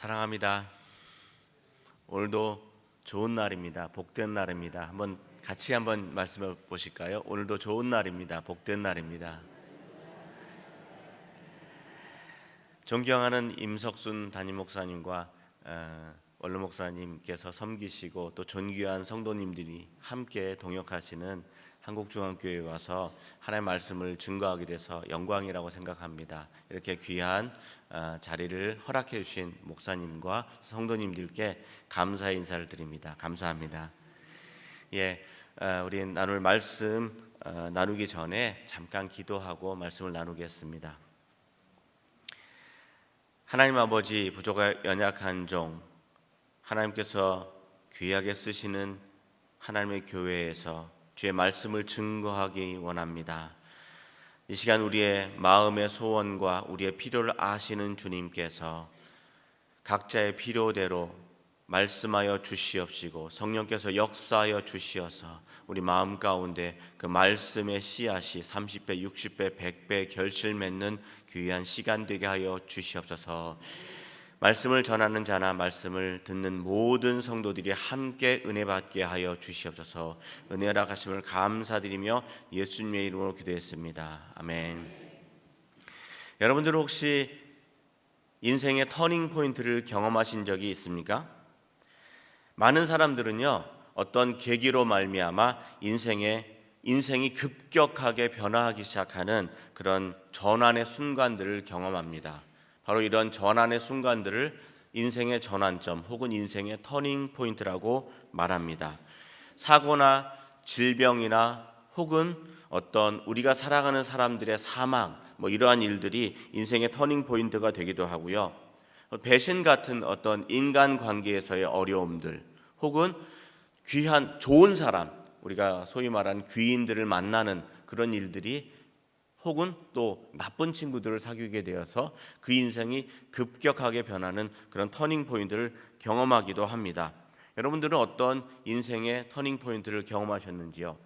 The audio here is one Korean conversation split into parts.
사랑합니다. 오늘도 좋은 날입니다. 복된 날입니다. 같이 말씀해 보실까요? 오늘도 좋은 날입니다. 복된 날입니다. 존경하는 임석순 담임 목사님과 원로 목사님께서 섬기시고 또 존귀한 성도님들이 함께 동역하시는 한국중앙교회에 와서 하나님의 말씀을 증거하게 돼서 영광이라고 생각합니다. 이렇게 귀한 자리를 허락해 주신 목사님과 성도님들께 감사의 인사를 드립니다. 감사합니다. 우리 나눌 말씀 나누기 전에 잠깐 기도하고 말씀을 나누겠습니다. 하나님 아버지, 부족하 연약한 종, 하나님께서 귀하게 쓰시는 하나님의 교회에서 주의 말씀을 증거하기 원합니다. 이 시간 우리의 마음의 소원과 우리의 필요를 아시는 주님께서 각자의 필요대로 말씀하여 주시옵시고 성령께서 역사하여 주시어서 우리 마음 가운데 그 말씀의 씨앗이 30배, 60배, 100배 결실 맺는 귀한 시간 되게 하여 주시옵소서. 말씀을 전하는 자나 말씀을 듣는 모든 성도들이 함께 은혜 받게 하여 주시옵소서. 은혜라 하심을 감사드리며 예수님의 이름으로 기도했습니다. 아멘. 여러분들 혹시 인생의 터닝 포인트를 경험하신 적이 있습니까? 많은 사람들은요, 어떤 계기로 말미암아 인생이 급격하게 변화하기 시작하는 그런 전환의 순간들을 경험합니다. 바로 이런 전환의 순간들을 인생의 전환점 혹은 인생의 터닝 포인트라고 말합니다. 사고나 질병이나 혹은 어떤 우리가 살아가는 사람들의 사망, 이러한 일들이 인생의 터닝 포인트가 되기도 하고요. 배신 같은 어떤 인간관계에서의 어려움들 혹은 귀한 좋은 사람, 우리가 소위 말하는 귀인들을 만나는 그런 일들이 혹은 또 나쁜 친구들을 사귀게 되어서 그 인생이 급격하게 변하는 그런 터닝 포인트를 경험하기도 합니다. 여러분들은 어떤 인생의 터닝 포인트를 경험하셨는지요?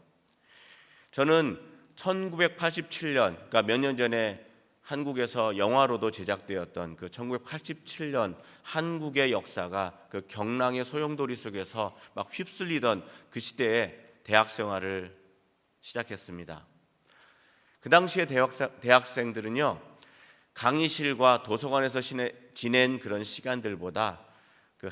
저는 1987년, 그러니까 몇 년 전에 한국에서 영화로도 제작되었던 그 1987년 한국의 역사가 그 경랑의 소용돌이 속에서 막 휩쓸리던 그 시대에 대학 생활을 시작했습니다. 그 당시에 대학생들은요, 강의실과 도서관에서 지낸 그런 시간들보다 그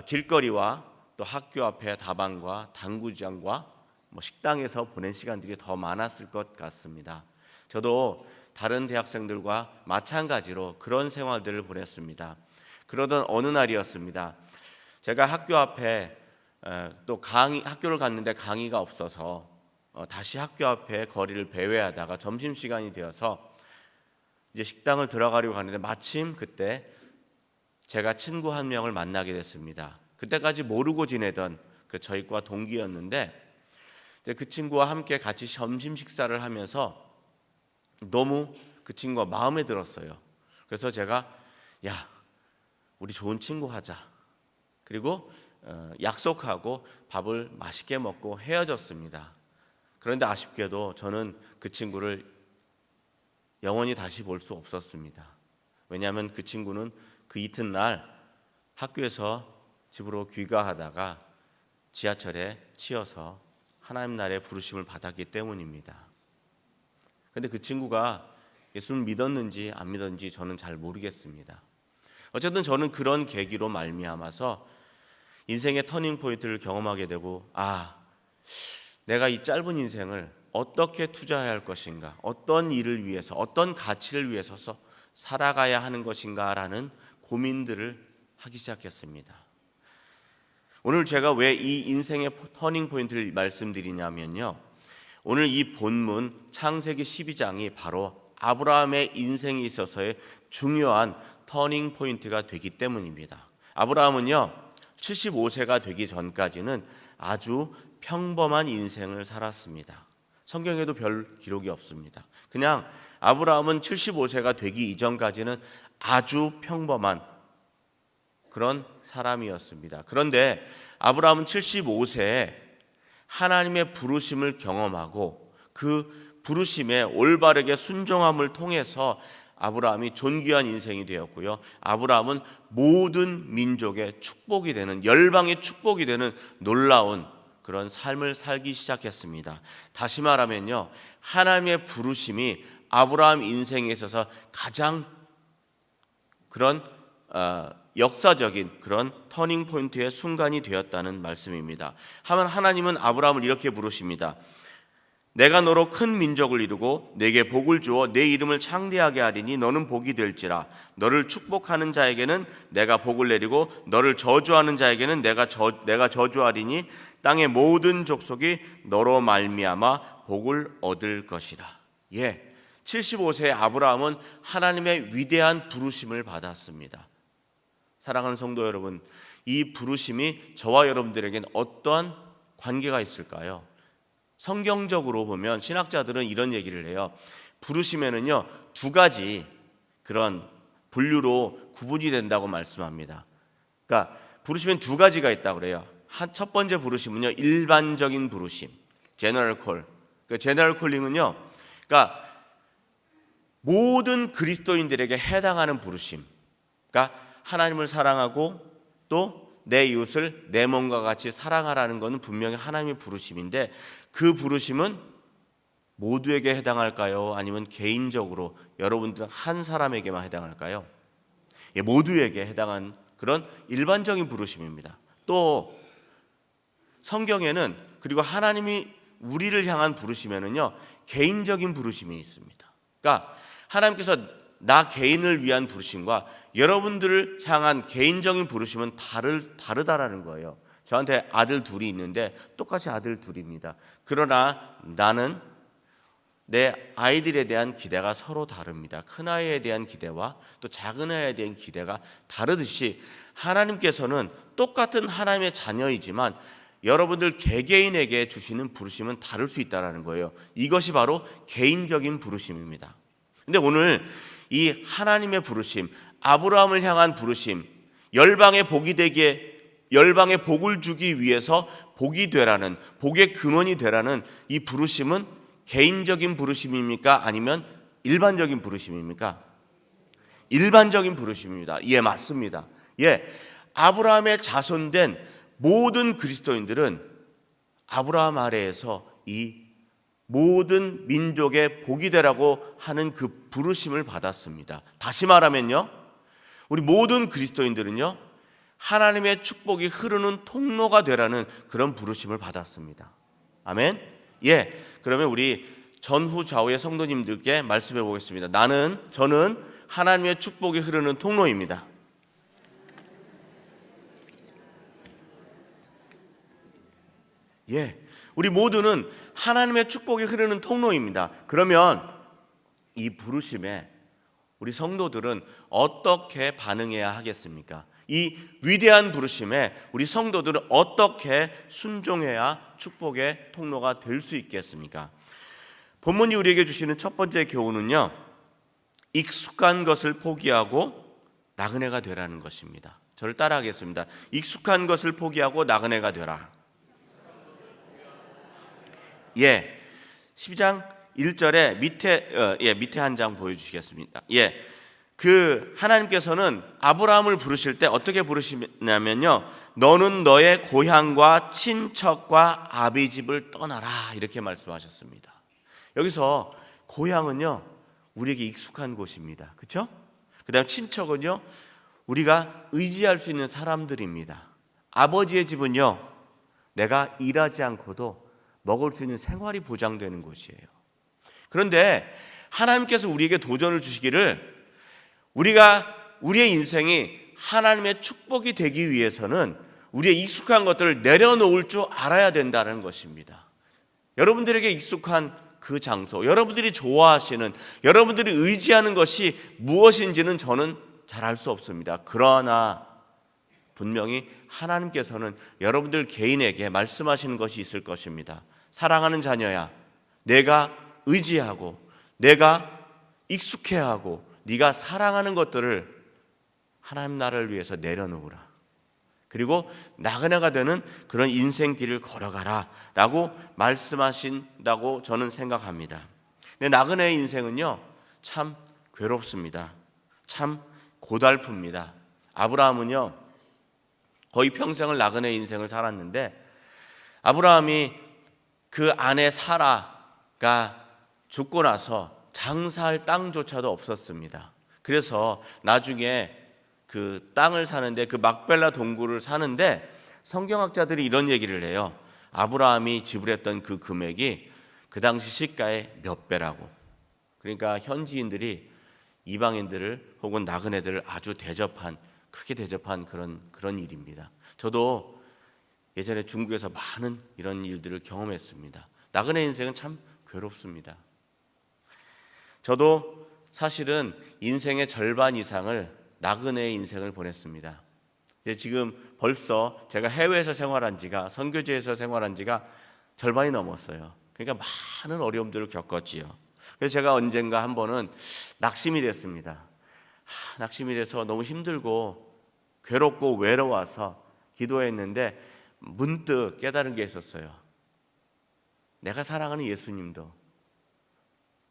길거리와 또 학교 앞의 다방과 당구장과 식당에서 보낸 시간들이 더 많았을 것 같습니다. 저도 다른 대학생들과 마찬가지로 그런 생활들을 보냈습니다. 그러던 어느 날이었습니다. 제가 학교 앞에 또 학교를 갔는데 강의가 없어서 다시 학교 앞에 거리를 배회하다가 점심시간이 되어서 이제 식당을 들어가려고 하는데 마침 그때 제가 친구 한 명을 만나게 됐습니다. 그때까지 모르고 지내던 그 저희과 동기였는데 그 친구와 함께 같이 점심 식사를 하면서 너무 그 친구가 마음에 들었어요. 그래서 제가 우리 좋은 친구 하자. 그리고 약속하고 밥을 맛있게 먹고 헤어졌습니다. 그런데 아쉽게도 저는 그 친구를 영원히 다시 볼 수 없었습니다. 왜냐하면 그 친구는 그 이튿날 학교에서 집으로 귀가하다가 지하철에 치여서 하나님 나라의 부르심을 받았기 때문입니다. 그런데 그 친구가 예수를 믿었는지 안 믿었는지 저는 잘 모르겠습니다. 어쨌든 저는 그런 계기로 말미암아서 인생의 터닝 포인트를 경험하게 되고 내가 이 짧은 인생을 어떻게 투자해야 할 것인가, 어떤 일을 위해서, 어떤 가치를 위해서 살아가야 하는 것인가라는 고민들을 하기 시작했습니다. 오늘 제가 왜 이 인생의 터닝 포인트를 말씀드리냐면요, 오늘 이 본문 창세기 12장이 바로 아브라함의 인생에 있어서의 중요한 터닝 포인트가 되기 때문입니다. 아브라함은요, 75세가 되기 전까지는 아주 평범한 인생을 살았습니다. 성경에도 별 기록이 없습니다. 그냥 아브라함은 75세가 되기 이전까지는 아주 평범한 그런 사람이었습니다. 그런데 아브라함은 75세에 하나님의 부르심을 경험하고 그 부르심에 올바르게 순종함을 통해서 아브라함이 존귀한 인생이 되었고요. 아브라함은 모든 민족의 축복이 되는, 열방의 축복이 되는 놀라운 그런 삶을 살기 시작했습니다. 다시 말하면요, 하나님의 부르심이 아브라함 인생에 있어서 가장 그런 역사적인 그런 터닝 포인트의 순간이 되었다는 말씀입니다. 하나님은 아브라함을 이렇게 부르십니다. 내가 너로 큰 민족을 이루고 내게 복을 주어 내 이름을 창대하게 하리니 너는 복이 될지라. 너를 축복하는 자에게는 내가 복을 내리고 너를 저주하는 자에게는 내가 저주하리니 땅의 모든 족속이 너로 말미암아 복을 얻을 것이라. 75세의 아브라함은 하나님의 위대한 부르심을 받았습니다. 사랑하는 성도 여러분, 이 부르심이 저와 여러분들에게는 어떠한 관계가 있을까요? 성경적으로 보면 신학자들은 이런 얘기를 해요. 부르심에는요, 두 가지 그런 분류로 구분이 된다고 말씀합니다. 그러니까 부르심엔 두 가지가 있다고 그래요. 첫 번째 부르심은요, 일반적인 부르심, 제너럴 콜. 그 제너럴 콜링은요, 그러니까 모든 그리스도인들에게 해당하는 부르심. 그러니까 하나님을 사랑하고 또 내 이웃을 내 몸과 같이 사랑하라는 것은 분명히 하나님의 부르심인데, 그 부르심은 모두에게 해당할까요? 아니면 개인적으로 여러분들 한 사람에게만 해당할까요? 모두에게 해당한 그런 일반적인 부르심입니다. 또 성경에는, 그리고 하나님이 우리를 향한 부르심에는요, 개인적인 부르심이 있습니다. 그러니까 하나님께서 나 개인을 위한 부르심과 여러분들을 향한 개인적인 부르심은 다르다라는 거예요. 저한테 아들 둘이 있는데 똑같이 아들 둘입니다. 그러나 나는 내 아이들에 대한 기대가 서로 다릅니다. 큰아이에 대한 기대와 또 작은아이에 대한 기대가 다르듯이 하나님께서는 똑같은 하나님의 자녀이지만 여러분들 개개인에게 주시는 부르심은 다를 수 있다는 거예요. 이것이 바로 개인적인 부르심입니다. 근데 오늘 이 하나님의 부르심, 아브라함을 향한 부르심, 열방의 복이 되게, 열방의 복을 주기 위해서 복이 되라는, 복의 근원이 되라는 이 부르심은 개인적인 부르심입니까? 아니면 일반적인 부르심입니까? 일반적인 부르심입니다. 맞습니다. 아브라함의 자손된 모든 그리스도인들은 아브라함 아래에서 이 모든 민족의 복이 되라고 하는 그 부르심을 받았습니다. 다시 말하면요, 우리 모든 그리스도인들은요, 하나님의 축복이 흐르는 통로가 되라는 그런 부르심을 받았습니다. 아멘. 그러면 우리 전후 좌우의 성도님들께 말씀해 보겠습니다. 저는 하나님의 축복이 흐르는 통로입니다. 우리 모두는 하나님의 축복이 흐르는 통로입니다. 그러면 이 부르심에 우리 성도들은 어떻게 반응해야 하겠습니까? 이 위대한 부르심에 우리 성도들은 어떻게 순종해야 축복의 통로가 될 수 있겠습니까? 본문이 우리에게 주시는 첫 번째 교훈은요, 익숙한 것을 포기하고 나그네가 되라는 것입니다. 저를 따라하겠습니다. 익숙한 것을 포기하고 나그네가 되라. 12장 1절에 밑에 한 장 보여주시겠습니다. 그 하나님께서는 아브라함을 부르실 때 어떻게 부르시냐면요, 너는 너의 고향과 친척과 아비집을 떠나라, 이렇게 말씀하셨습니다. 여기서 고향은요, 우리에게 익숙한 곳입니다. 그렇죠? 그 다음 친척은요, 우리가 의지할 수 있는 사람들입니다. 아버지의 집은요, 내가 일하지 않고도 먹을 수 있는 생활이 보장되는 곳이에요. 그런데 하나님께서 우리에게 도전을 주시기를, 우리의 인생이 하나님의 축복이 되기 위해서는 우리의 익숙한 것들을 내려놓을 줄 알아야 된다는 것입니다. 여러분들에게 익숙한 그 장소, 여러분들이 좋아하시는, 여러분들이 의지하는 것이 무엇인지는 저는 잘 알 수 없습니다. 그러나 분명히 하나님께서는 여러분들 개인에게 말씀하시는 것이 있을 것입니다. 사랑하는 자녀야, 내가 의지하고 내가 익숙해하고 네가 사랑하는 것들을 하나님 나라를 위해서 내려놓으라. 그리고 나그네가 되는 그런 인생길을 걸어가라 라고 말씀하신다고 저는 생각합니다. 근데 나그네의 인생은요, 참 괴롭습니다. 참 고달픕니다. 아브라함은요, 거의 평생을 나그네 인생을 살았는데, 아브라함이 그 아내 사라가 죽고 나서 장사할 땅조차도 없었습니다. 그래서 나중에 그 땅을 사는데, 그 막벨라 동굴을 사는데, 성경학자들이 이런 얘기를 해요. 아브라함이 지불했던 그 금액이 그 당시 시가의 몇 배라고. 그러니까 현지인들이 이방인들을 혹은 나그네들을 아주 크게 대접한 그런 일입니다. 저도 예전에 중국에서 많은 이런 일들을 경험했습니다. 나그네 인생은 참 괴롭습니다. 저도 사실은 인생의 절반 이상을 나그네의 인생을 보냈습니다. 지금 벌써 제가 해외에서 생활한 지가, 선교지에서 생활한 지가 절반이 넘었어요. 그러니까 많은 어려움들을 겪었지요. 그래서 제가 언젠가 한 번은 낙심이 됐습니다. 낙심이 돼서 너무 힘들고 괴롭고 외로워서 기도했는데 문득 깨달은 게 있었어요. 내가 사랑하는 예수님도,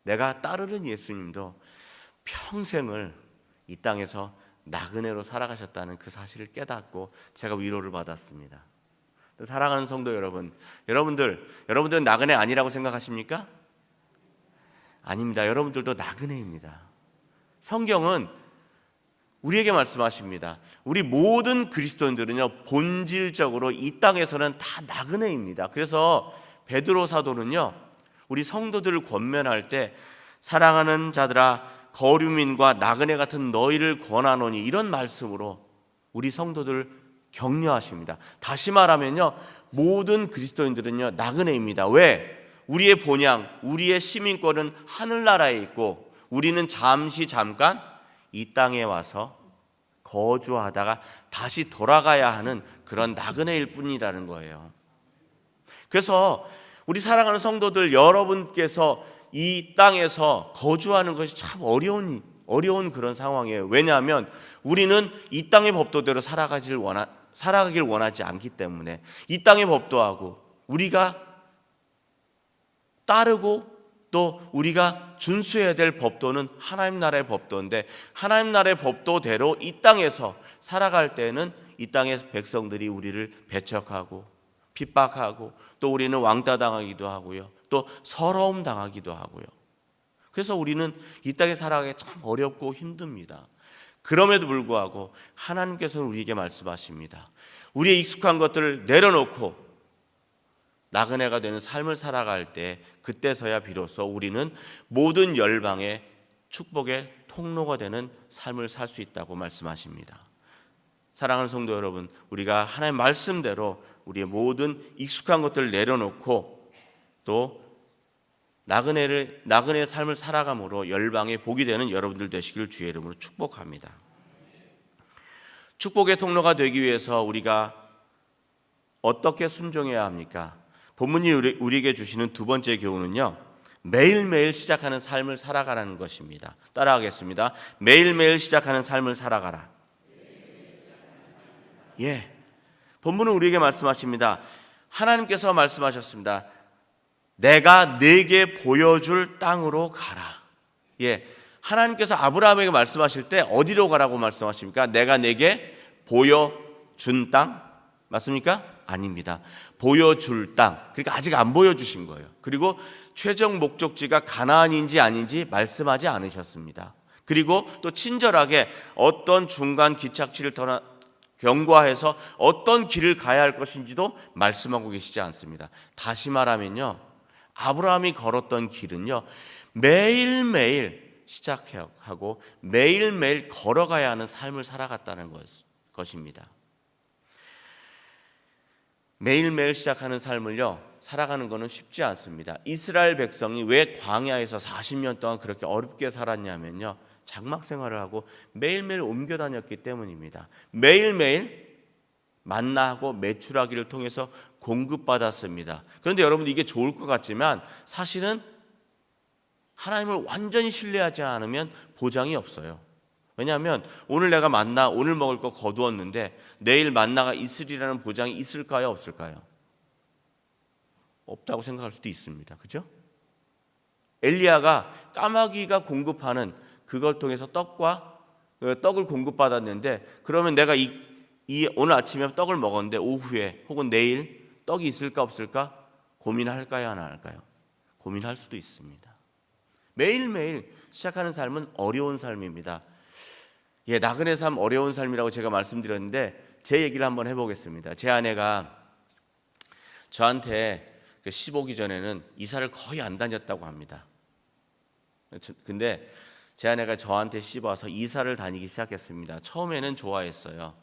내가 따르는 예수님도 평생을 이 땅에서 나그네로 살아가셨다는 그 사실을 깨닫고 제가 위로를 받았습니다. 사랑하는 성도 여러분, 여러분들은 나그네 아니라고 생각하십니까? 아닙니다. 여러분들도 나그네입니다. 성경은 우리에게 말씀하십니다. 우리 모든 그리스도인들은요, 본질적으로 이 땅에서는 다 나그네입니다. 그래서 베드로 사도는요, 우리 성도들을 권면할 때 사랑하는 자들아 거류민과 나그네 같은 너희를 권하노니, 이런 말씀으로 우리 성도들을 격려하십니다. 다시 말하면요, 모든 그리스도인들은요 나그네입니다. 왜? 우리의 본향, 우리의 시민권은 하늘나라에 있고 우리는 잠깐 이 땅에 와서 거주하다가 다시 돌아가야 하는 그런 나그네일 뿐이라는 거예요. 그래서 우리 사랑하는 성도들, 여러분께서 이 땅에서 거주하는 것이 참 어려운 그런 상황이에요. 왜냐하면 우리는 이 땅의 법도대로 살아가길 원하지 않기 때문에, 이 땅의 법도하고 우리가 따르고 또 우리가 준수해야 될 법도는 하나님 나라의 법도인데, 하나님 나라의 법도대로 이 땅에서 살아갈 때는 이 땅의 백성들이 우리를 배척하고 핍박하고, 또 우리는 왕따 당하기도 하고요, 또 서러움 당하기도 하고요. 그래서 우리는 이 땅에 살아가기 참 어렵고 힘듭니다. 그럼에도 불구하고 하나님께서는 우리에게 말씀하십니다. 우리의 익숙한 것들을 내려놓고 나그네가 되는 삶을 살아갈 때, 그때서야 비로소 우리는 모든 열방의 축복의 통로가 되는 삶을 살 수 있다고 말씀하십니다. 사랑하는 성도 여러분, 우리가 하나님의 말씀대로 우리의 모든 익숙한 것들을 내려놓고 또 나그네의 삶을 살아감으로 열방의 복이 되는 여러분들 되시기를 주의 이름으로 축복합니다. 축복의 통로가 되기 위해서 우리가 어떻게 순종해야 합니까? 본문이 우리에게 주시는 두 번째 교훈은요, 매일매일 시작하는 삶을 살아가라는 것입니다. 따라하겠습니다. 매일매일 시작하는 삶을 살아가라. 본문은 우리에게 말씀하십니다. 하나님께서 말씀하셨습니다. 내가 네게 보여줄 땅으로 가라. 하나님께서 아브라함에게 말씀하실 때 어디로 가라고 말씀하십니까? 내가 네게 보여준 땅? 맞습니까? 아닙니다. 보여줄 땅. 그러니까 아직 안 보여주신 거예요. 그리고 최종 목적지가 가나안인지 아닌지 말씀하지 않으셨습니다. 그리고 또 친절하게 어떤 중간 기착지를 경과해서 어떤 길을 가야 할 것인지도 말씀하고 계시지 않습니다. 다시 말하면요, 아브라함이 걸었던 길은요, 매일매일 시작하고 매일매일 걸어가야 하는 삶을 살아갔다는 것입니다. 매일매일 시작하는 삶을요 살아가는 것은 쉽지 않습니다. 이스라엘 백성이 왜 광야에서 40년 동안 그렇게 어렵게 살았냐면요, 장막 생활을 하고 매일매일 옮겨 다녔기 때문입니다. 매일매일 만나하고 메추라기를 통해서 공급받았습니다. 그런데 여러분, 이게 좋을 것 같지만 사실은 하나님을 완전히 신뢰하지 않으면 보장이 없어요. 왜냐하면 오늘 내가 만나, 오늘 먹을 거 거두었는데 내일 만나가 있으리라는 보장이 있을까요, 없을까요? 없다고 생각할 수도 있습니다. 그죠? 엘리야가 까마귀가 공급하는 그걸 통해서 떡을 공급받았는데, 그러면 내가 이 오늘 아침에 떡을 먹었는데 오후에 혹은 내일 떡이 있을까 없을까 고민할까요, 안 할까요? 고민할 수도 있습니다. 매일매일 시작하는 삶은 어려운 삶입니다. 나그네 삶 어려운 삶이라고 제가 말씀드렸는데 제 얘기를 한번 해보겠습니다. 제 아내가 저한테 시집 오기 전에는 이사를 거의 안 다녔다고 합니다. 근데 제 아내가 저한테 시집 와서 이사를 다니기 시작했습니다. 처음에는 좋아했어요.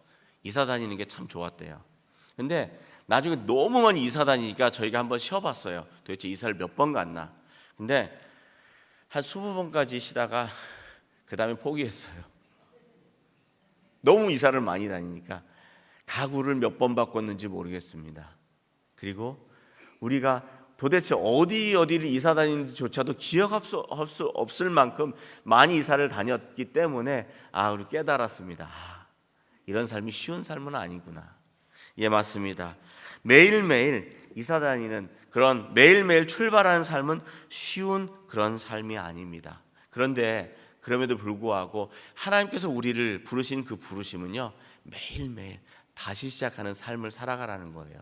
이사 다니는 게 참 좋았대요. 근데 나중에 너무 많이 이사 다니니까 저희가 한번 쉬어봤어요. 도대체 이사를 몇 번 갔나. 근데 한 20번까지 쉬다가 그 다음에 포기했어요. 너무 이사를 많이 다니니까 가구를 몇 번 바꿨는지 모르겠습니다. 그리고 우리가 도대체 어디를 이사 다니는지조차도 기억할 수 없을 만큼 많이 이사를 다녔기 때문에 우리 깨달았습니다. 이런 삶이 쉬운 삶은 아니구나. 맞습니다. 매일매일 이사 다니는 그런 매일매일 출발하는 삶은 쉬운 그런 삶이 아닙니다. 그런데 그럼에도 불구하고 하나님께서 우리를 부르신 그 부르심은요, 매일매일 다시 시작하는 삶을 살아가라는 거예요.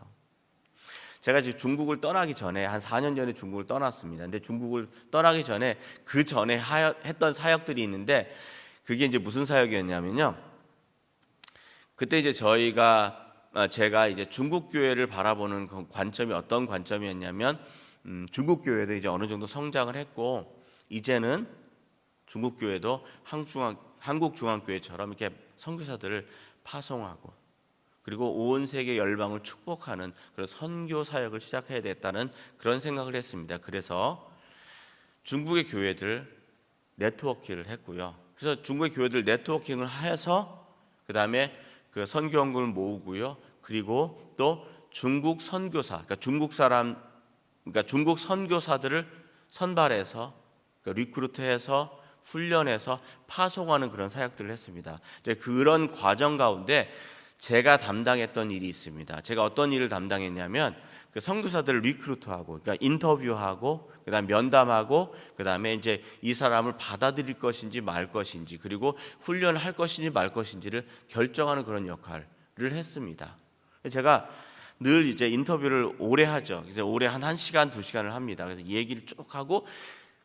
제가 지금 중국을 떠나기 전에 한 4년 전에 중국을 떠났습니다. 근데 중국을 떠나기 전에 그 전에 했던 사역들이 있는데, 그게 이제 무슨 사역이었냐면요, 그때 이제 제가 이제 중국 교회를 바라보는 그 관점이 어떤 관점이었냐면, 중국 교회도 이제 어느 정도 성장을 했고, 이제는 중국 교회도 한국 중앙교회처럼 이렇게 선교사들을 파송하고, 그리고 온 세계 열방을 축복하는 그런 선교 사역을 시작해야 됐다는 그런 생각을 했습니다. 그래서 중국의 교회들 네트워킹을 했고요. 그래서 중국의 교회들 네트워킹을 해서 그 다음에 그 선교원금을 모으고요. 그리고 또 중국 선교사, 그러니까 중국 선교사들을 선발해서 리크루트해서 훈련해서 파송하는 그런 사역들을 했습니다. 이제 그런 과정 가운데 제가 담당했던 일이 있습니다. 제가 어떤 일을 담당했냐면 그 선교사들을 리크루트하고, 그러니까 인터뷰하고, 그다음 면담하고, 그다음에 이제 이 사람을 받아들일 것인지 말 것인지, 그리고 훈련할 것인지 말 것인지를 결정하는 그런 역할을 했습니다. 제가 늘 이제 인터뷰를 오래 하죠. 이제 오래 한 1시간, 2시간을 합니다. 그래서 얘기를 쭉 하고,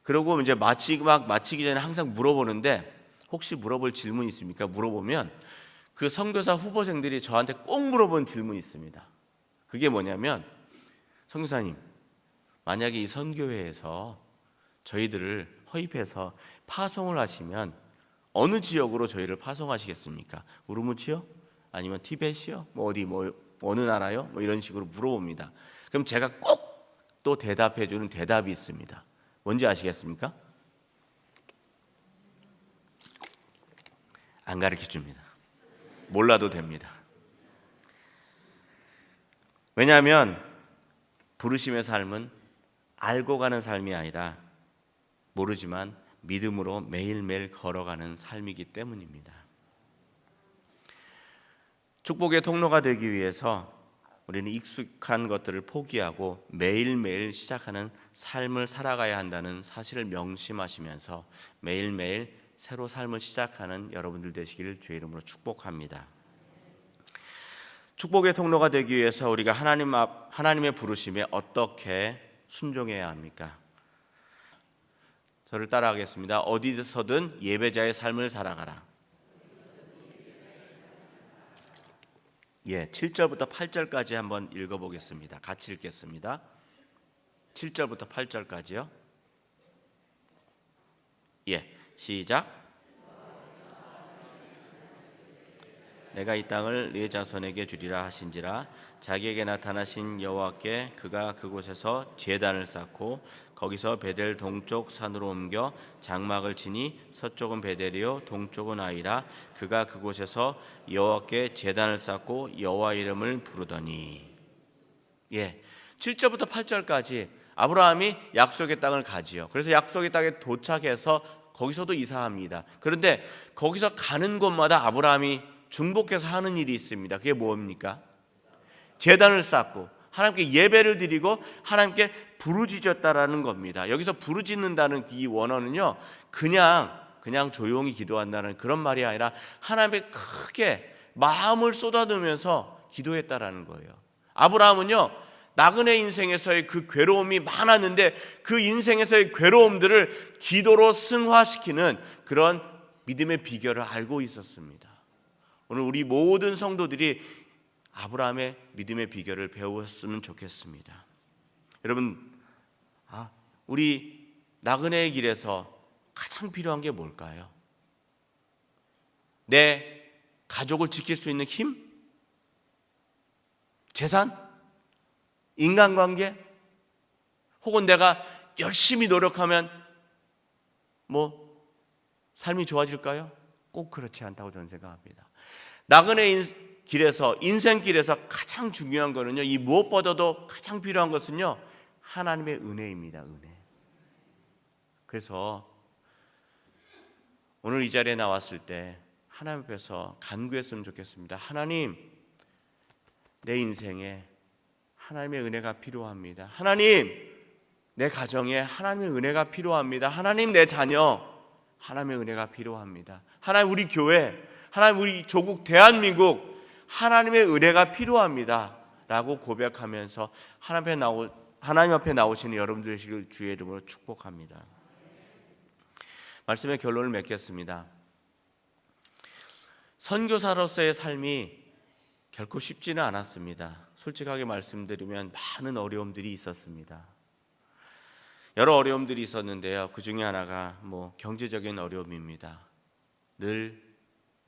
그러고 이제 마치기 전에 항상 물어보는데, 혹시 물어볼 질문 있습니까? 물어보면 그 선교사 후보생들이 저한테 꼭 물어본 질문이 있습니다. 그게 뭐냐면, 선교사님, 만약에 이 선교회에서 저희들을 허입해서 파송을 하시면 어느 지역으로 저희를 파송하시겠습니까? 우르무치요? 아니면 티벳이요? 어느 나라요? 이런 식으로 물어봅니다. 그럼 제가 꼭 또 대답해 주는 대답이 있습니다. 뭔지 아시겠습니까? 안 가르쳐 줍니다. 몰라도 됩니다. 왜냐하면 부르심의 삶은 알고 가는 삶이 아니라 모르지만 믿음으로 매일매일 걸어가는 삶이기 때문입니다. 축복의 통로가 되기 위해서 우리는 익숙한 것들을 포기하고 매일매일 시작하는 삶을 살아가야 한다는 사실을 명심하시면서 매일매일 새로 삶을 시작하는 여러분들 되시기를 주의 이름으로 축복합니다. 축복의 통로가 되기 위해서 우리가 하나님의 부르심에 어떻게 순종해야 합니까? 저를 따라하겠습니다. 어디서든 예배자의 삶을 살아가라. 7절부터 8절까지 한번 읽어보겠습니다. 같이 읽겠습니다. 7절부터 8절까지요. 시작. 내가 이 땅을 네 자손에게 주리라 하신지라. 자기에게 나타나신 여호와께 그가 그곳에서 제단을 쌓고 거기서 베델 동쪽 산으로 옮겨 장막을 치니 서쪽은 베델이요 동쪽은 아이라. 그가 그곳에서 여호와께 제단을 쌓고 여호와 이름을 부르더니. 7절부터 8절까지 아브라함이 약속의 땅을 가지요. 그래서 약속의 땅에 도착해서 거기서도 이사합니다. 그런데 거기서 가는 곳마다 아브라함이 중복해서 하는 일이 있습니다. 그게 뭡니까? 제단을 쌓고 하나님께 예배를 드리고 하나님께 부르짖었다라는 겁니다. 여기서 부르짖는다는 이 원어는요, 그냥 그냥 조용히 기도한다는 그런 말이 아니라 하나님께 크게 마음을 쏟아내면서 기도했다라는 거예요. 아브라함은요, 나그네 인생에서의 그 괴로움이 많았는데 그 인생에서의 괴로움들을 기도로 승화시키는 그런 믿음의 비결을 알고 있었습니다. 오늘 우리 모든 성도들이 아브라함의 믿음의 비결을 배웠으면 좋겠습니다. 여러분, 우리 나그네의 길에서 가장 필요한 게 뭘까요? 내 가족을 지킬 수 있는 힘? 재산? 인간관계? 혹은 내가 열심히 노력하면 삶이 좋아질까요? 꼭 그렇지 않다고 저는 생각합니다. 나그네 길에서, 인생길에서 가장 중요한 거는요, 이 무엇보다도 가장 필요한 것은요, 하나님의 은혜입니다. 은혜. 그래서 오늘 이 자리에 나왔을 때 하나님 앞에서 간구했으면 좋겠습니다. 하나님, 내 인생에 하나님의 은혜가 필요합니다. 하나님, 내 가정에 하나님의 은혜가 필요합니다. 하나님, 내 자녀 하나님의 은혜가 필요합니다. 하나님, 우리 교회, 하나님, 우리 조국 대한민국 하나님의 은혜가 필요합니다 라고 고백하면서 하나님 앞에 나오시는 여러분들 되시길 주의 이름으로 축복합니다. 말씀의 결론을 맺겠습니다. 선교사로서의 삶이 결코 쉽지는 않았습니다. 솔직하게 말씀드리면 많은 어려움들이 있었습니다. 여러 어려움들이 있었는데요, 그 중에 하나가 경제적인 어려움입니다. 늘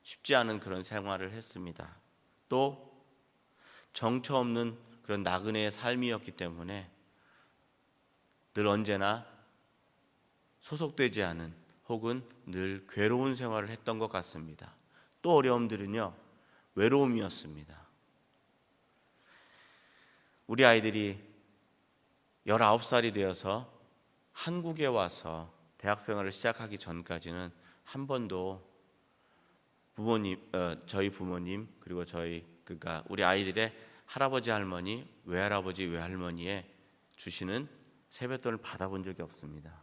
쉽지 않은 그런 생활을 했습니다. 또 정처 없는 그런 나그네의 삶이었기 때문에 늘 언제나 소속되지 않은 혹은 늘 괴로운 생활을 했던 것 같습니다. 또 어려움들은요, 외로움이었습니다. 우리 아이들이 19살이 되어서 한국에 와서 대학생활을 시작하기 전까지는 한 번도 저희 부모님 그리고 그러니까 우리 아이들의 할아버지 할머니, 외할아버지 외할머니에 주시는 세뱃돈을 받아본 적이 없습니다.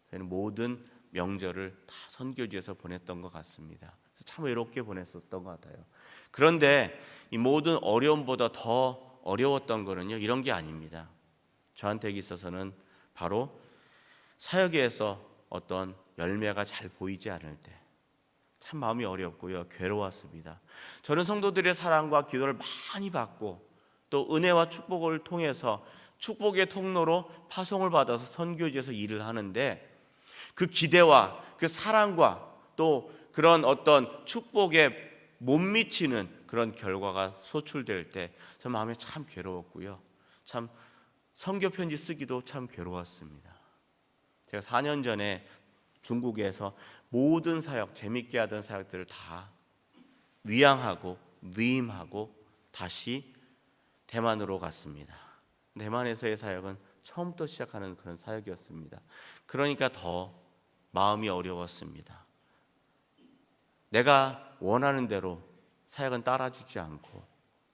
저희는 모든 명절을 다 선교지에서 보냈던 것 같습니다. 참 외롭게 보냈었던 것 같아요. 그런데 이 모든 어려움보다 더 어려웠던 거는요, 이런 게 아닙니다. 저한테 있어서는 바로 사역에서 어떤 열매가 잘 보이지 않을 때 참 마음이 어렵고요, 괴로웠습니다. 저는 성도들의 사랑과 기도를 많이 받고 또 은혜와 축복을 통해서 축복의 통로로 파송을 받아서 선교지에서 일을 하는데, 그 기대와 그 사랑과 또 그런 어떤 축복에 못 미치는 그런 결과가 소출될 때 저 마음이 참 괴로웠고요, 참 선교 편지 쓰기도 참 괴로웠습니다. 제가 4년 전에 중국에서 모든 사역, 재밌게 하던 사역들을 다 위양하고 위임하고 다시 대만으로 갔습니다. 대만에서의 사역은 처음부터 시작하는 그런 사역이었습니다. 그러니까 더 마음이 어려웠습니다. 내가 원하는 대로 사역은 따라주지 않고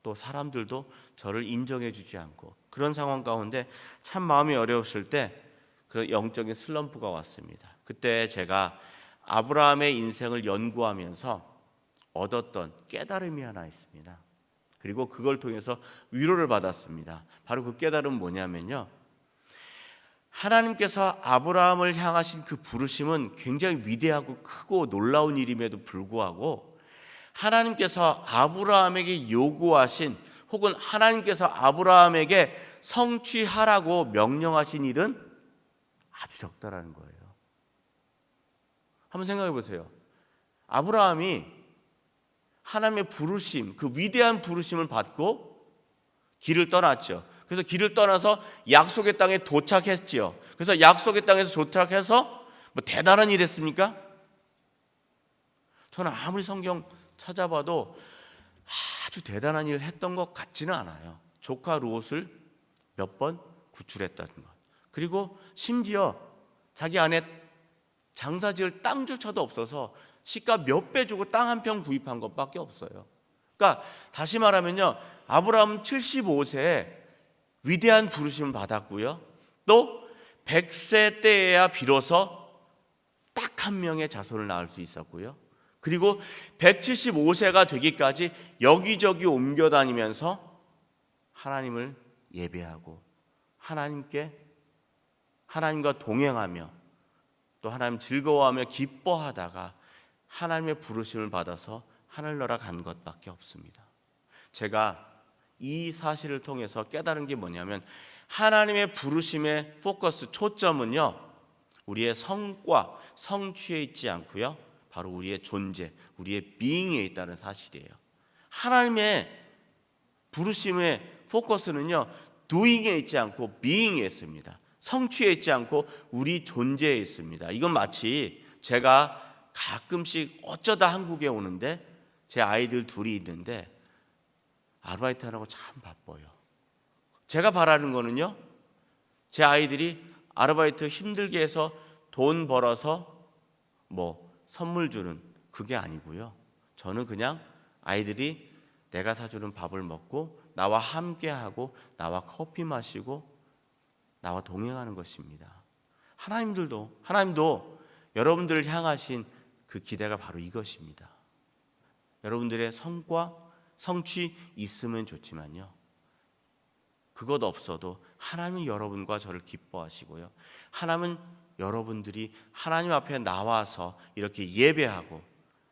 또 사람들도 저를 인정해주지 않고 그런 상황 가운데 참 마음이 어려웠을 때 그 영적인 슬럼프가 왔습니다. 그때 제가 아브라함의 인생을 연구하면서 얻었던 깨달음이 하나 있습니다. 그리고 그걸 통해서 위로를 받았습니다. 바로 그 깨달음은 뭐냐면요, 하나님께서 아브라함을 향하신 그 부르심은 굉장히 위대하고 크고 놀라운 일임에도 불구하고 하나님께서 아브라함에게 요구하신 혹은 하나님께서 아브라함에게 성취하라고 명령하신 일은 아주 적다라는 거예요. 한번 생각해 보세요. 아브라함이 하나님의 부르심, 그 위대한 부르심을 받고 길을 떠났죠. 그래서 길을 떠나서 약속의 땅에 도착했죠. 그래서 약속의 땅에서 도착해서 대단한 일 했습니까? 저는 아무리 성경 찾아봐도 아주 대단한 일을 했던 것 같지는 않아요. 조카 롯을 몇 번 구출했다는 것, 그리고 심지어 자기 아내 장사 지을 땅조차도 없어서 시가 몇 배 주고 땅 한 평 구입한 것밖에 없어요. 그러니까 다시 말하면요, 아브라함은 75세에 위대한 부르심을 받았고요, 또 100세 때에야 비로소 딱 한 명의 자손을 낳을 수 있었고요. 그리고 175세가 되기까지 여기저기 옮겨다니면서 하나님을 예배하고 하나님과 동행하며 또 하나님 즐거워하며 기뻐하다가 하나님의 부르심을 받아서 하늘나라 간 것밖에 없습니다. 제가 이 사실을 통해서 깨달은 게 뭐냐면 하나님의 부르심의 포커스, 초점은요, 우리의 성과, 성취에 있지 않고요, 바로 우리의 존재, 우리의 being에 있다는 사실이에요. 하나님의 부르심의 포커스는요, doing에 있지 않고 being에 있습니다. 성취에 있지 않고 우리 존재에 있습니다. 이건 마치 제가 가끔씩 어쩌다 한국에 오는데 제 아이들 둘이 있는데 아르바이트 하라고 참 바빠요. 제가 바라는 거는요, 제 아이들이 아르바이트 힘들게 해서 돈 벌어서 뭐 선물 주는 그게 아니고요. 저는 그냥 아이들이 내가 사주는 밥을 먹고 나와 함께하고 나와 커피 마시고 나와 동행하는 것입니다. 하나님도 여러분들을 향하신 그 기대가 바로 이것입니다. 여러분들의 성과, 성취 있으면 좋지만요, 그것 없어도 하나님은 여러분과 저를 기뻐하시고요, 하나님은 여러분들이 하나님 앞에 나와서 이렇게 예배하고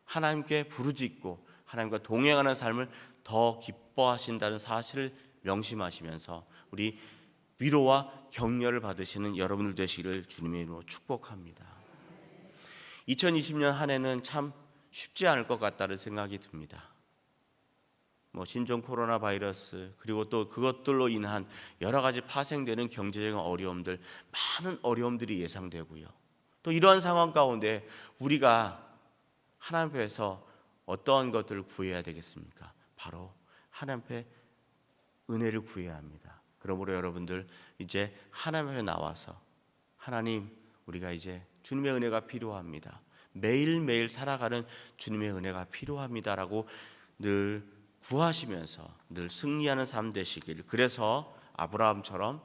하나님께 부르짖고 하나님과 동행하는 삶을 더 기뻐하신다는 사실을 명심하시면서 우리 위로와 격려를 받으시는 여러분들 되시기를 주님의 이름으로 축복합니다. 2020년 한 해는 참 쉽지 않을 것 같다는 생각이 듭니다. 신종 코로나 바이러스, 그리고 또 그것들로 인한 여러 가지 파생되는 경제적인 어려움들, 많은 어려움들이 예상되고요. 또 이러한 상황 가운데 우리가 하나님 앞에서 어떠한 것들을 구해야 되겠습니까? 바로 하나님 앞에 은혜를 구해야 합니다. 그러므로 여러분들 이제 하나님 앞에 나와서 하나님, 우리가 이제 주님의 은혜가 필요합니다. 매일매일 살아가는 주님의 은혜가 필요합니다라고 늘 구하시면서 늘 승리하는 삶 되시길, 그래서 아브라함처럼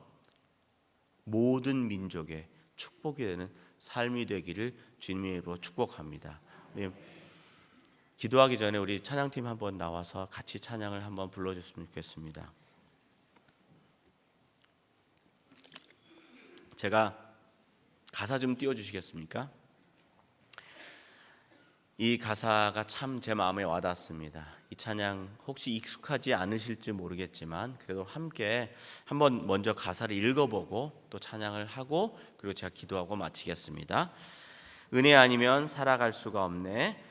모든 민족의 축복이 되는 삶이 되기를 주님의 이름으로 축복합니다. 기도하기 전에 우리 찬양팀 한번 나와서 같이 찬양을 한번 불러줬으면 좋겠습니다. 제가 가사 좀 띄워주시겠습니까? 이 가사가 참 제 마음에 와닿습니다. 이 찬양 혹시 익숙하지 않으실지 모르겠지만 그래도 함께 한번 먼저 가사를 읽어보고 또 찬양을 하고 그리고 제가 기도하고 마치겠습니다. 은혜 아니면 살아갈 수가 없네,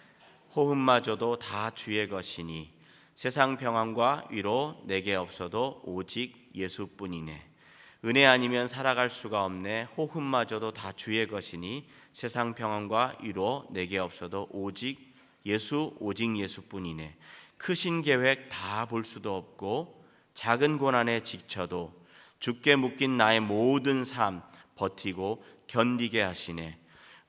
호흡마저도 다 주의 것이니, 세상 평안과 위로 내게 없어도 오직 예수뿐이네. 은혜 아니면 살아갈 수가 없네, 호흡마저도 다 주의 것이니, 세상 평안과 위로 내게 없어도 오직 예수뿐이네. 크신 계획 다 볼 수도 없고 작은 고난에 지쳐도 주께 묶인 나의 모든 삶 버티고 견디게 하시네.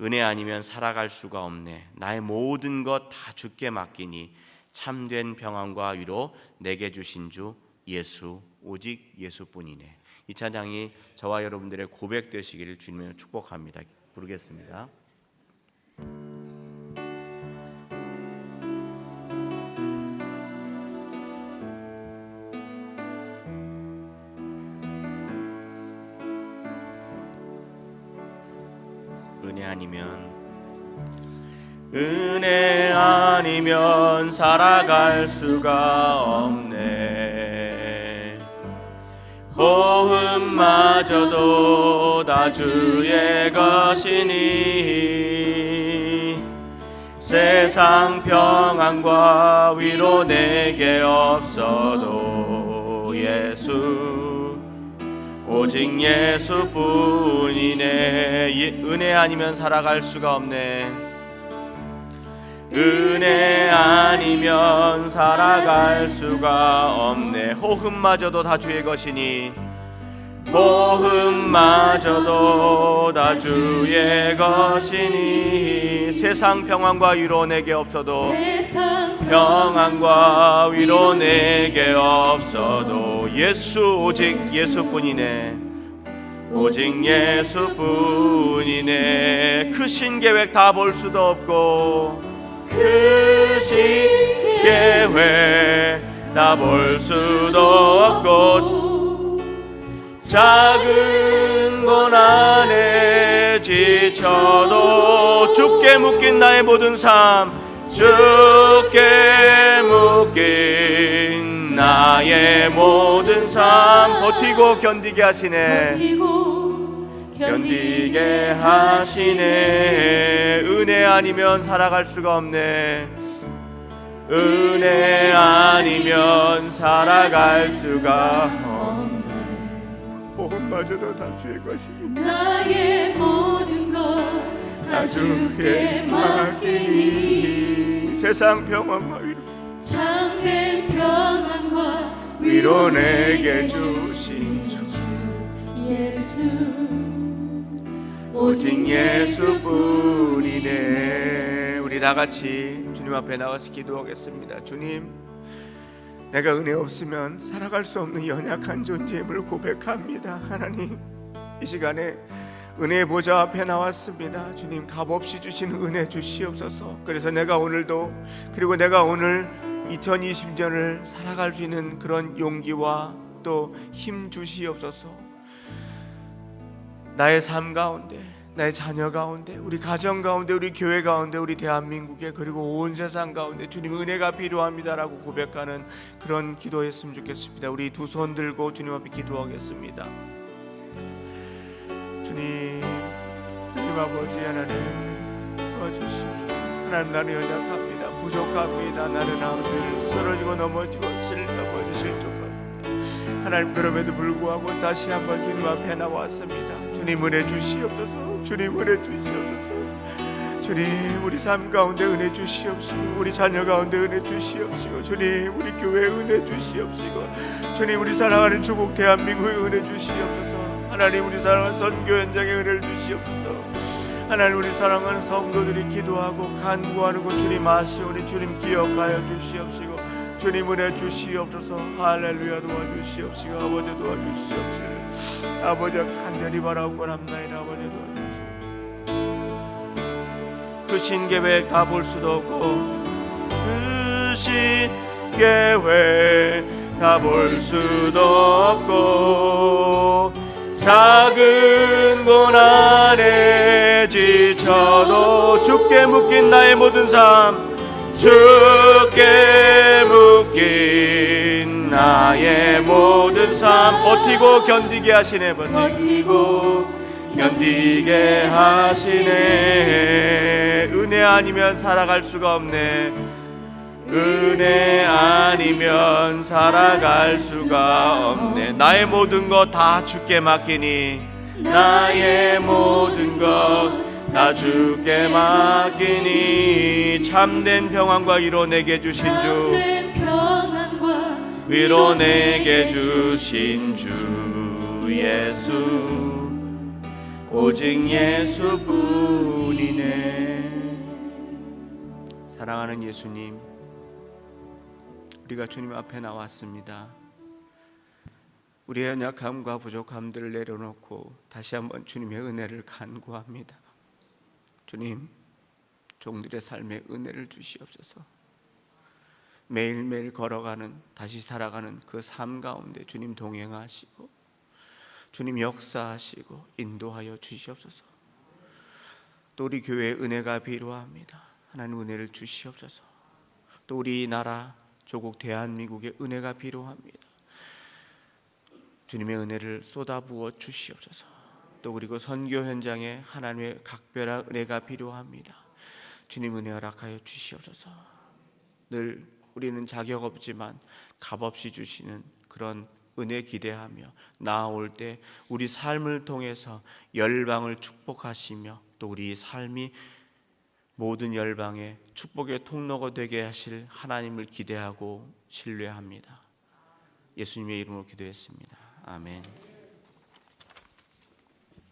은혜 아니면 살아갈 수가 없네, 나의 모든 것 다 주께 맡기니, 참된 평안과 위로 내게 주신 주 예수, 오직 예수뿐이네. 이 찬양이 저와 여러분들의 고백 되시기를 주님으로 축복합니다. 부르겠습니다. 은혜 아니면 살아갈 수가 없네, 호흡마저도 다 주의 것이니, 세상 평안과 위로 내게 없어도 예수, 오직 예수뿐이네. 은혜 아니면 살아갈 수가 없네, 은혜 아니면 살아갈 수가 없네, 호흡마저도 다 주의 것이니, 호흡마저도 다 주의 것이니, 세상 평안과 위로 내게 없어도, 평안과 위로 내게 없어도 예수, 오직 예수뿐이네. 오직 예수뿐이네. 크신 계획 다 볼 수도 없고 크신 계획 다 볼 수도 없고 작은 고난에 지쳐도 주께 묶인 나의 모든 삶 주께 묶인 나의 모든 삶 버티고 견디게 하시네. 견디게 하시네. 은혜 아니면 살아갈 수가 없네. 은혜 아니면 살아갈 수가 없네. 모험마저도 다 주의 것이니 나의 모든 것 다 주께 맡기니 세상 평안과 위로 참된 평안과 위로 내게 주신 주 예수 오직 예수뿐이네. 우리 다같이 주님 앞에 나와서 기도하겠습니다. 주님, 내가 은혜 없으면 살아갈 수 없는 연약한 존재임을 고백합니다. 하나님, 이 시간에 은혜의 보좌 앞에 나왔습니다. 주님, 값없이 주신 은혜 주시옵소서. 그래서 내가 오늘도 그리고 내가 오늘 2020년을 살아갈 수 있는 그런 용기와 또 힘 주시옵소서. 나의 삶 가운데, 나의 자녀 가운데, 우리 가정 가운데, 우리 교회 가운데, 우리 대한민국에 그리고 온 세상 가운데 주님 은혜가 필요합니다라고 고백하는 그런 기도했으면 좋겠습니다. 우리 두 손 들고 주님 앞에 기도하겠습니다. 주님 아버지 하나님 도와주시옵소서. 하나님, 나는 연약합니다. 부족합니다. 나는 늘 쓰러지고 넘어지고 넘어지고 실족합니다. 하나님, 그럼에도 불구하고 다시 한번 주님 앞에 나왔습니다. 주님 은혜 주시옵소서. 주님 은혜 주시옵소서. 주님, 우리 삶 가운데 은혜 주시옵시고 우리 자녀 가운데 은혜 주시옵시고 주님, 우리 교회에 은혜 주시옵시고 주님, 우리 사랑하는 조국 대한민국에 은혜 주시옵소서. 하나님, 우리 사랑하는 선교 현장에 은혜를 주시옵소서. 하나님, 우리 사랑하는 성도들이 기도하고 간구하는 것 주님 아시오니 주님 기억하여 주시옵시고 주님 은혜 주시옵소서. 할렐루야. 도와주시옵시고 아버지 도와주시옵시고 아버지 간절히 바라옵고 합나이다. 아버지 도와주시옵시고 크신 계획 다 볼 수도 없고 크신 계획 다 볼 수도 없고 작은 고난에 지쳐도 주께 묶인 나의 모든 삶 주께 묶인 나의 모든 삶 버티고 견디게 하시네. 버티고 견디게 하시네. 은혜 아니면 살아갈 수가 없네. 은혜 아니면 살아갈 수가 없네. 나의 모든 것 다 주께 맡기니 나의 모든 것 다 주께 맡기니 참된 평안과 위로 내게 주신 주 위로 내게 주신 주 예수 오직 예수뿐이네. 사랑하는 예수님, 우리가 주님 앞에 나왔습니다. 우리의 연약함과 부족함들을 내려놓고 다시 한번 주님의 은혜를 간구합니다. 주님, 종들의 삶에 은혜를 주시옵소서. 매일매일 걸어가는, 다시 살아가는 그 삶 가운데 주님 동행하시고 주님 역사하시고 인도하여 주시옵소서. 또 우리 교회에 은혜가 필요합니다. 하나님 은혜를 주시옵소서. 또 우리 나라 조국 대한민국에 은혜가 필요합니다. 주님의 은혜를 쏟아부어 주시옵소서. 또 그리고 선교 현장에 하나님의 각별한 은혜가 필요합니다. 주님 은혜 허락하여 주시옵소서. 늘 우리는 자격 없지만 값없이 주시는 그런 은혜 기대하며 나아올 때 우리 삶을 통해서 열방을 축복하시며 또 우리 삶이 모든 열방의 축복의 통로가 되게 하실 하나님을 기대하고 신뢰합니다. 예수님의 이름으로 기도했습니다. 아멘.